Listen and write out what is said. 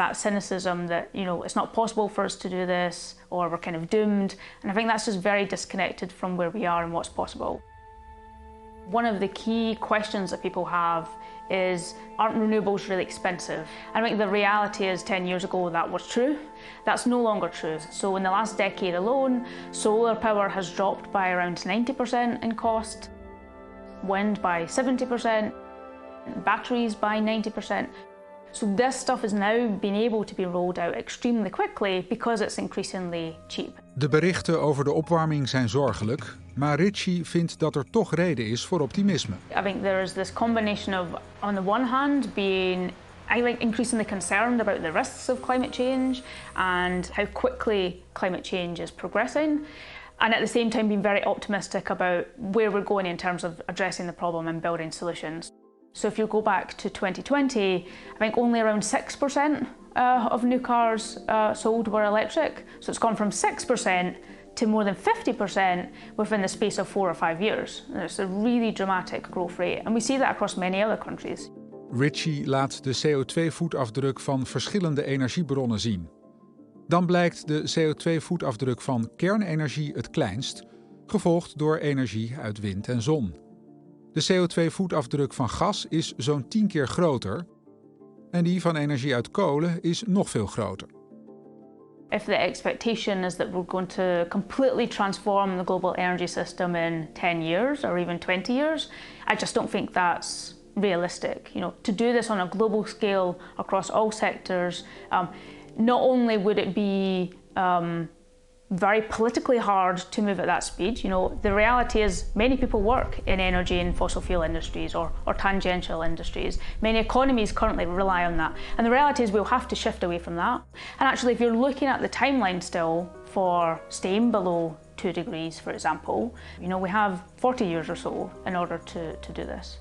that cynicism that, you know, it's not possible for us to do this, or we're kind of doomed. And I think that's just very disconnected from where we are and what's possible. One of the key questions that people have is, aren't renewables really expensive? I think the reality is 10 years ago that was true. That's no longer true. So in the last decade alone, solar power has dropped by around 90% in cost, wind by 70%, batteries by 90%. So this stuff is now being able to be rolled out extremely quickly because it's increasingly cheap. De berichten over de opwarming zijn zorgelijk, maar Ritchie vindt dat er toch reden is voor optimisme. I think there is this combination of, on the one hand, being increasingly concerned about the risks of climate change and how quickly climate change is progressing, and at the same time being very optimistic about where we're going in terms of addressing the problem and building solutions. So if you go back to 2020, I think only around 6% of new cars sold were electric. So it's gone from 6% to more than 50% within the space of 4 or 5 years. And it's a really dramatic growth rate. And we see that across many other countries. Ritchie laat de CO2-voetafdruk van verschillende energiebronnen zien. Dan blijkt de CO2-voetafdruk van kernenergie het kleinst, gevolgd door energie uit wind en zon. De CO2-voetafdruk van gas is zo'n 10 keer groter en die van energie uit kolen is nog veel groter. If the expectation is that we're going to completely transform the global energy system in 10 years or even 20 years, I just don't think that's realistic. You know, to do this on a global scale across all sectors, not only would it be very politically hard to move at that speed. You know, the reality is many people work in energy and fossil fuel industries or tangential industries. Many economies currently rely on that. And the reality is we'll have to shift away from that. And actually, if you're looking at the timeline still for staying below 2 degrees, for example, you know, we have 40 years or so in order to do this.